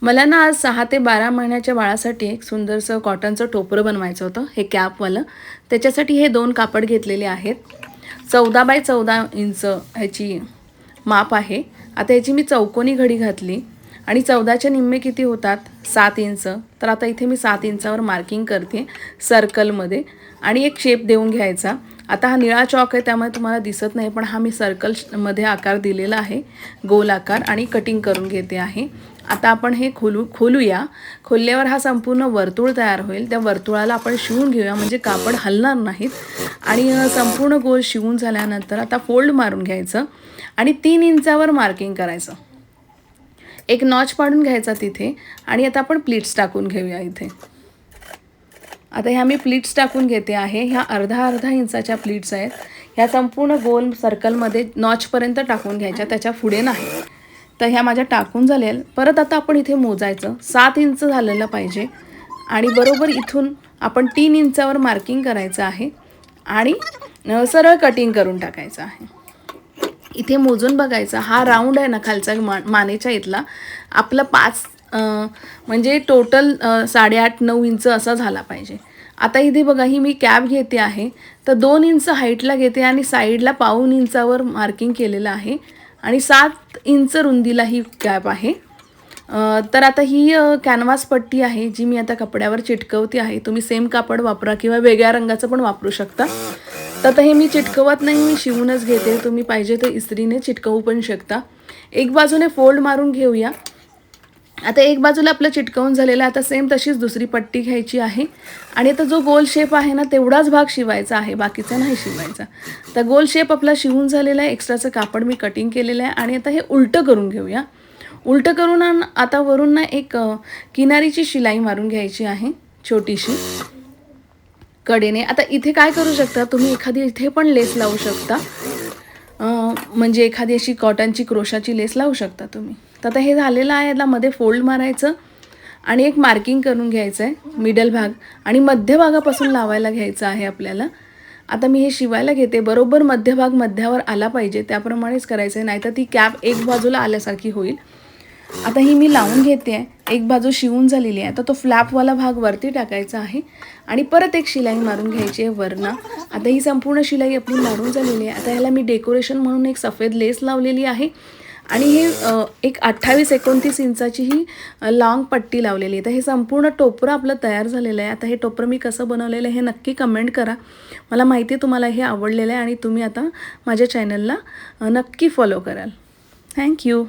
मला ना आज 6 ते 12 महिन्याच्या बाळासाठी एक सुंदरसं कॉटनचं टोपरं बनवायचं होतं, हे कॅपवालं. त्याच्यासाठी हे 2 कापड घेतलेले आहेत. 14 बाय 14 इंच ह्याची माप आहे. आता ह्याची मी चौकोनी घडी घातली आणि 14च्या निम्मे किती होतात? 7 इंच. तर आता इथे मी 7 इंचावर मार्किंग करते सर्कलमध्ये आणि एक शेप देऊन घ्यायचा. आता हा निळा चॉक आहे त्यामुळे तुम्हाला दिसत नाही, पण हा मी सर्कलमध्ये आकार दिलेला आहे, गोल आकार, आणि कटिंग करून घेते आहे. आता आपण हे खोलूया. खोलल्यावर हा संपूर्ण वर्तुळ तयार होईल. त्या वर्तुळाला आपण शिवून घेऊया, म्हणजे कापड हलणार नाहीत. आणि संपूर्ण गोल शिवून झाल्यानंतर आता फोल्ड मारून घ्यायचं आणि 3 इंचावर मार्किंग करायचं. एक नॉच पाडून घ्यायचा तिथे आणि आता आपण प्लीट्स टाकून घेऊया इथे. आता ह्या मी प्लीट्स टाकून घेते आहे. ह्या अर्धा इंचाच्या प्लीट्स आहेत. ह्या संपूर्ण गोल सर्कलमध्ये नॉचपर्यंत टाकून घ्यायच्या, त्याच्या पुढे नाही. तर ह्या माझ्या टाकून झालेल्या. परत आता आपण इथे मोजायचं. 7 इंच झालेलं पाहिजे आणि बरोबर इथून आपण 3 इंचावर मार्किंग करायचं आहे आणि सरळ कटिंग करून टाकायचं आहे. इथे मोजून बघायचा. हा राऊंड आहे ना खालचा मानेच्या इथला, आपला 5 म्हणजे टोटल 8.5-9 इंच असा झाला पाहिजे. आता इथे बघा, ही मी कॅप घेते आहे, तर 2 इंच हाईटला घेते आणि साईडला पाऊण इंचावर मार्किंग केलेलं आहे आणि 7 इंच रुंदीला ही कॅप आहे. तर आता ही कॅनव्हास पट्टी आहे जी मी आता कपड्यावर चिटकवते आहे. तुम्ही सेम कापड वापरा किंवा वेगळ्या रंगाचं पण वापरू शकता. तर आता हे मी चिटकवत नाही, मी शिवूनच घेते. तुम्ही पाहिजे तर इस्त्रीने चिटकवू पण शकता. एक बाजूने फोल्ड मारून घेऊया. आता एक बाजूला आपलं चिटकवून झालेलं आहे. आता सेम तशीच दुसरी पट्टी घ्यायची आहे आणि आता जो गोल शेप आहे ना तेवढाच भाग शिवायचा आहे, बाकीचा नाही शिवायचा. तर गोल शेप आपला शिवून झालेला आहे. एक्स्ट्राचं कापड मी कटिंग केलेलं आहे आणि आता हे उलटं करून घेऊया. उलटं करून आता वरून ना एक किनारीची शिलाई मारून घ्यायची आहे, छोटीशी कडेने. आता इथे काय करू शकता तुम्ही, एखादी इथे पण लेस लावू शकता, म्हणजे एखादी अशी कॉटनची क्रोशाची लेस लावू शकता तुम्ही. तर आता हे झालेलं आहे. याला मध्ये फोल्ड मारायचं आणि एक मार्किंग करून घ्यायचं आहे मिडल भाग आणि मध्यभागापासून लावायला घ्यायचं आहे आपल्याला. आता मी हे शिवायला घेते. बरोबर मध्यभाग मध्यावर आला पाहिजे त्याप्रमाणेच करायचं आहे, नाहीतर ती कॅप एक बाजूला आल्यासारखी होईल. आता ही मी लावून घेते आहे. एक बाजू शिवून झालेली आहे. आता तो फ्लॅपवाला भाग वरती टाकायचा आहे आणि परत एक शिलाई मारून घ्यायची आहे वरनं. आता ही संपूर्ण शिलाई आपली मारून झालेली आहे. आता ह्याला मी डेकोरेशन म्हणून एक सफेद लेस लावलेली आहे आणि हे एक 28-29 इंचाची ही लॉंग पट्टी लावलेली आहे. तर हे संपूर्ण टोपरं आपलं तयार झालेलं आहे. आता हे टोपरं मी कसं बनवलेलं आहे हे नक्की कमेंट करा. मला माहिती आहे तुम्हाला हे आवडलेलं आहे आणि तुम्ही आता माझ्या चॅनलला नक्की फॉलो कराल. थँक्यू.